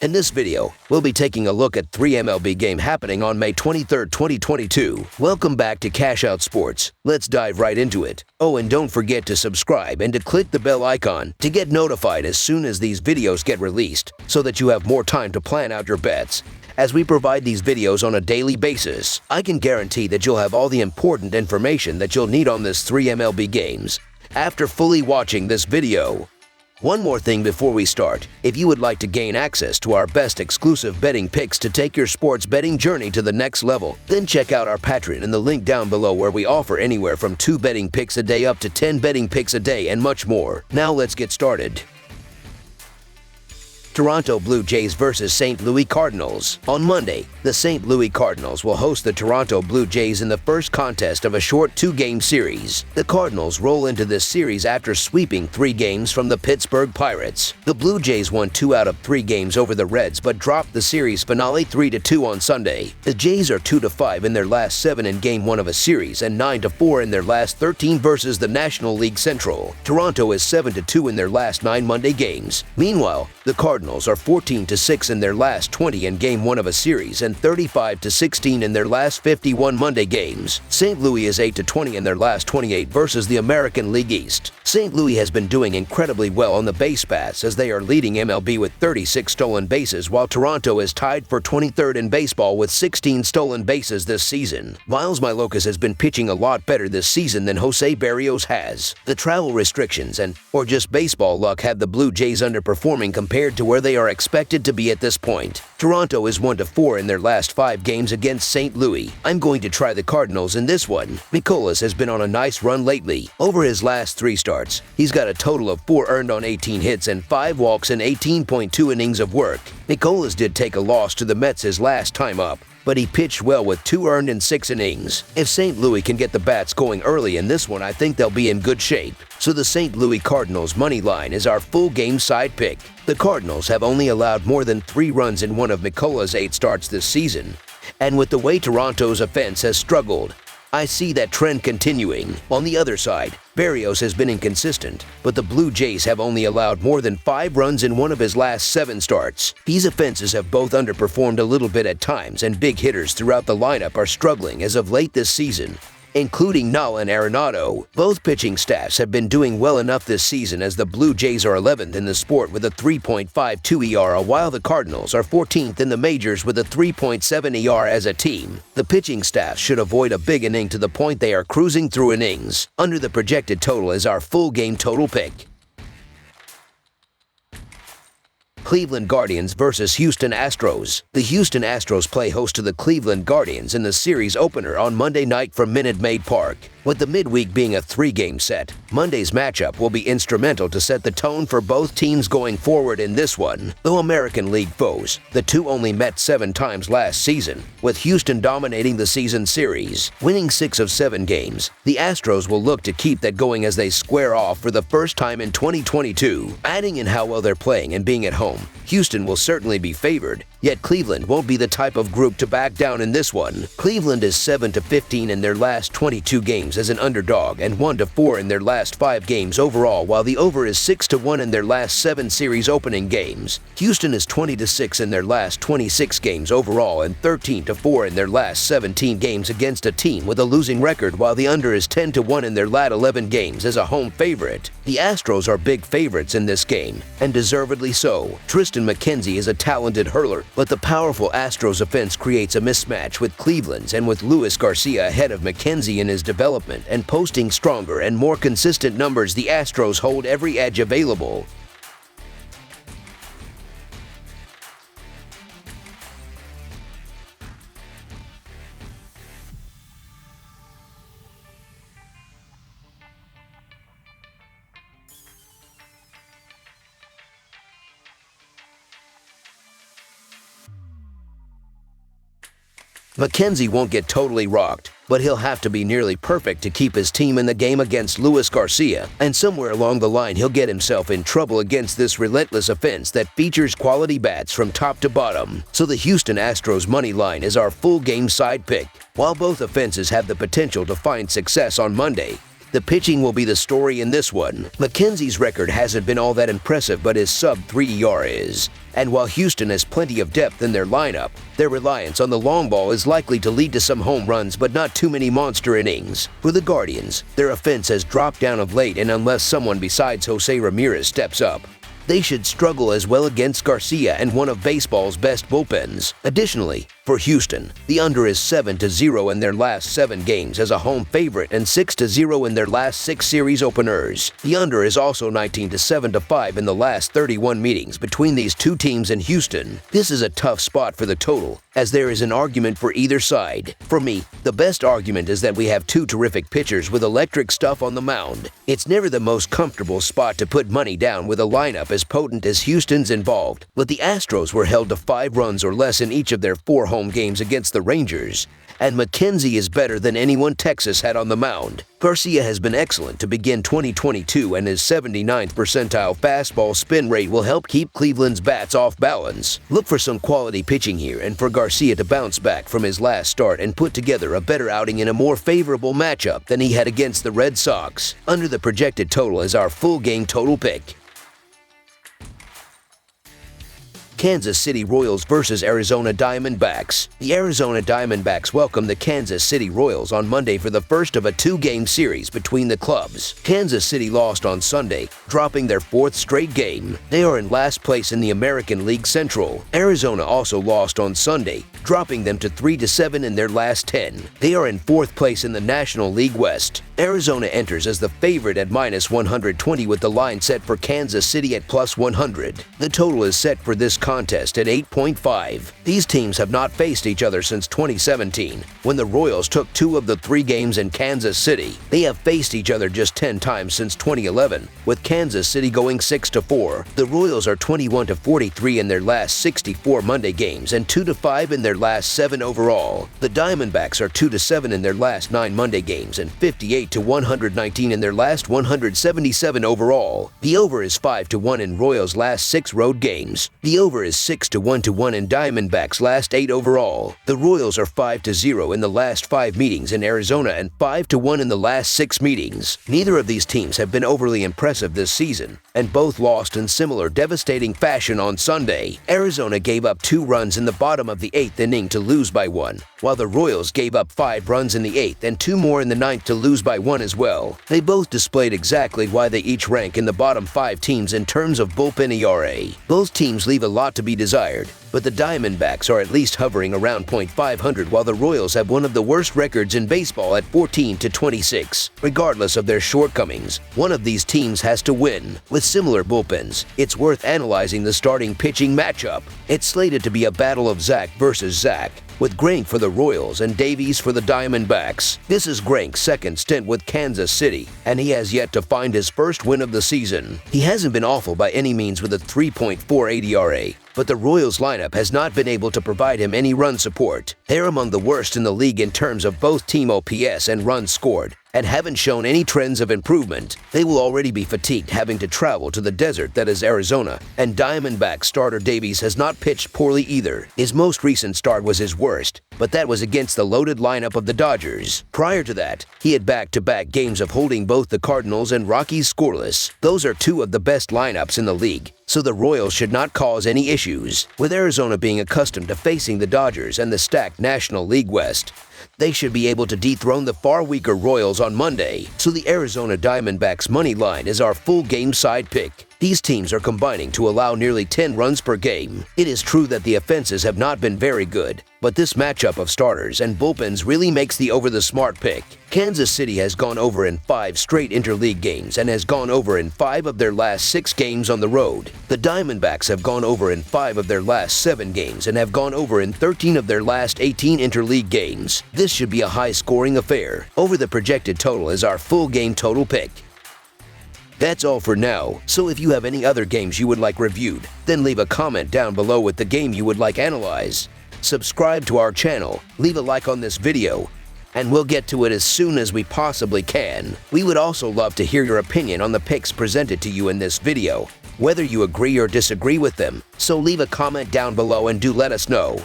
In this video, we'll be taking a look at 3 MLB games happening on May 23, 2022. Welcome back to Cash Out Sports. Let's dive right into it. Oh, and don't forget to subscribe and to click the bell icon to get notified as soon as these videos get released, so that you have more time to plan out your bets. As we provide these videos on a daily basis, I can guarantee that you'll have all the important information that you'll need on this 3 MLB games after fully watching this video. One more thing before we start. If you would like to gain access to our best exclusive betting picks to take your sports betting journey to the next level, then check out our Patreon in the link down below, where we offer anywhere from 2 betting picks a day up to 10 betting picks a day and much more. Now let's get started. Toronto Blue Jays versus St. Louis Cardinals. On Monday, the St. Louis Cardinals will host the Toronto Blue Jays in the first contest of a short 2-game series. The Cardinals roll into this series after sweeping 3 games from the Pittsburgh Pirates. The Blue Jays won 2 out of 3 games over the Reds but dropped the series finale 3-2 on Sunday. The Jays are 2-5 in their last 7 in Game 1 of a series and 9-4 in their last 13 versus the National League Central. Toronto is 7-2 in their last 9 Monday games. Meanwhile, the Cardinals are 14-6 in their last 20 in Game 1 of a series and 35-16 in their last 51 Monday games. St. Louis is 8-20 in their last 28 versus the American League East. St. Louis has been doing incredibly well on the base paths, as they are leading MLB with 36 stolen bases, while Toronto is tied for 23rd in baseball with 16 stolen bases this season. Miles Milwaukee has been pitching a lot better this season than Jose Berrios has. The travel restrictions or just baseball luck have the Blue Jays underperforming compared to where they are expected to be at this point. Toronto is 1-4 in their last 5 games against St. Louis. I'm going to try the Cardinals in this one. Mikolas has been on a nice run lately. Over his last 3 starts, he's got a total of 4 earned on 18 hits and 5 walks in 18.2 innings of work. Mikolas did take a loss to the Mets his last time up, but he pitched well with 2 earned in 6 innings. If St. Louis can get the bats going early in this one, I think they'll be in good shape. So the St. Louis Cardinals money line is our full game side pick. The Cardinals have only allowed more than 3 runs in one of Mikola's 8 starts this season. And with the way Toronto's offense has struggled, I see that trend continuing. On the other side, Berrios has been inconsistent, but the Blue Jays have only allowed more than 5 runs in one of his last 7 starts. These offenses have both underperformed a little bit at times, and big hitters throughout the lineup are struggling as of late this season, including Nola and Arenado. Both pitching staffs have been doing well enough this season, as the Blue Jays are 11th in the sport with a 3.52 ERA, while the Cardinals are 14th in the majors with a 3.7 ERA as a team. The pitching staff should avoid a big inning to the point they are cruising through innings. Under the projected total is our full game total pick. Cleveland Guardians versus Houston Astros. The Houston Astros play host to the Cleveland Guardians in the series opener on Monday night from Minute Maid Park. With the midweek being a 3-game set, Monday's matchup will be instrumental to set the tone for both teams going forward in this one. Though American League foes, the two only met 7 times last season, with Houston dominating the season series. Winning 6 of 7 games, the Astros will look to keep that going as they square off for the first time in 2022. Adding in how well they're playing and being at home, Houston will certainly be favored, yet Cleveland won't be the type of group to back down in this one. Cleveland is 7-15 in their last 22 games as an underdog and 1-4 in their last 5 games overall, while the over is 6-1 in their last 7 series opening games. Houston is 20-6 in their last 26 games overall and 13-4 in their last 17 games against a team with a losing record, while the under is 10-1 in their last 11 games as a home favorite. The Astros are big favorites in this game, and deservedly so. Tristan McKenzie is a talented hurler, but the powerful Astros offense creates a mismatch with Cleveland's, and with Luis Garcia ahead of McKenzie in his development and posting stronger and more consistent numbers, the Astros hold every edge available. McKenzie won't get totally rocked, but he'll have to be nearly perfect to keep his team in the game against Luis Garcia, and somewhere along the line he'll get himself in trouble against this relentless offense that features quality bats from top to bottom. So the Houston Astros money line is our full game side pick. While both offenses have the potential to find success on Monday, The pitching will be the story in this one. McKenzie's record hasn't been all that impressive, but his sub-3 ERA is. And while Houston has plenty of depth in their lineup, their reliance on the long ball is likely to lead to some home runs but not too many monster innings. For the Guardians, their offense has dropped down of late, and unless someone besides Jose Ramirez steps up, they should struggle as well against Garcia and one of baseball's best bullpens. Additionally, for Houston, the under is 7-0 in their last 7 games as a home favorite and 6-0 in their last 6 series openers. The under is also 19-7-5 in the last 31 meetings between these two teams in Houston. This is a tough spot for the total, as there is an argument for either side. For me, the best argument is that we have two terrific pitchers with electric stuff on the mound. It's never the most comfortable spot to put money down with a lineup as potent as Houston's involved, but the Astros were held to 5 runs or less in each of their 4 home games against the Rangers, and McKenzie is better than anyone Texas had on the mound. Garcia has been excellent to begin 2022, and his 79th percentile fastball spin rate will help keep Cleveland's bats off balance. Look for some quality pitching here and for Garcia to bounce back from his last start and put together a better outing in a more favorable matchup than he had against the Red Sox. Under the projected total is our full game total pick. Kansas City Royals versus Arizona Diamondbacks. The Arizona Diamondbacks welcome the Kansas City Royals on Monday for the first of a 2-game series between the clubs. Kansas City lost on Sunday, dropping their 4th straight game. They are in last place in the American League Central. Arizona also lost on Sunday, dropping them to 3-7 in their last 10. They are in 4th place in the National League West. Arizona enters as the favorite at -120 with the line set for Kansas City at +100. The total is set for this contest at 8.5. These teams have not faced each other since 2017, when the Royals took 2 of the 3 games in Kansas City. They have faced each other just 10 times since 2011, with Kansas City going 6-4. The Royals are 21-43 in their last 64 Monday games and 2-5 in their last 7 overall. The Diamondbacks are 2-7 in their last 9 Monday games and 58-119 in their last 177 overall. The over is 5-1 in Royals' last 6 road games. The over is 6-1 in Diamondbacks' last 8 overall. The Royals are 5-0 in the last 5 meetings in Arizona and 5-1 in the last 6 meetings. Neither of these teams have been overly impressive this season, and both lost in similar devastating fashion on Sunday. Arizona gave up 2 runs in the bottom of the 8th inning to lose by 1, while the Royals gave up 5 runs in the 8th and 2 more in the 9th to lose by 1 as well. They both displayed exactly why they each rank in the bottom 5 teams in terms of bullpen ERA. Both teams leave a lot to be desired, but the Diamondbacks are at least hovering around .500, while the Royals have one of the worst records in baseball at 14-26. Regardless of their shortcomings, one of these teams has to win. With similar bullpens, it's worth analyzing the starting pitching matchup. It's slated to be a battle of Zach versus Zach, with Grank for the Royals and Davies for the Diamondbacks. This is Grank's 2nd stint with Kansas City, and he has yet to find his first win of the season. He hasn't been awful by any means with a 3.48 ERA, but the Royals lineup has not been able to provide him any run support. They're among the worst in the league in terms of both team OPS and runs scored, and haven't shown any trends of improvement. They will already be fatigued having to travel to the desert that is Arizona, and Diamondback starter Davies has not pitched poorly either. His most recent start was his worst, but that was against the loaded lineup of the Dodgers. Prior to that, he had back-to-back games of holding both the Cardinals and Rockies scoreless. Those are 2 of the best lineups in the league, so the Royals should not cause any issues. With Arizona being accustomed to facing the Dodgers and the stacked National League West, they should be able to dethrone the far weaker Royals on Monday, so the Arizona Diamondbacks money line is our full game side pick. These teams are combining to allow nearly 10 runs per game. It is true that the offenses have not been very good, but this matchup of starters and bullpens really makes the over the smart pick. Kansas City has gone over in 5 straight interleague games and has gone over in 5 of their last 6 games on the road. The Diamondbacks have gone over in 5 of their last 7 games and have gone over in 13 of their last 18 interleague games. This should be a high-scoring affair. Over the projected total is our full game total pick. That's all for now, so if you have any other games you would like reviewed, then leave a comment down below with the game you would like analyzed. Subscribe to our channel, leave a like on this video, and we'll get to it as soon as we possibly can. We would also love to hear your opinion on the picks presented to you in this video, whether you agree or disagree with them, so leave a comment down below and do let us know.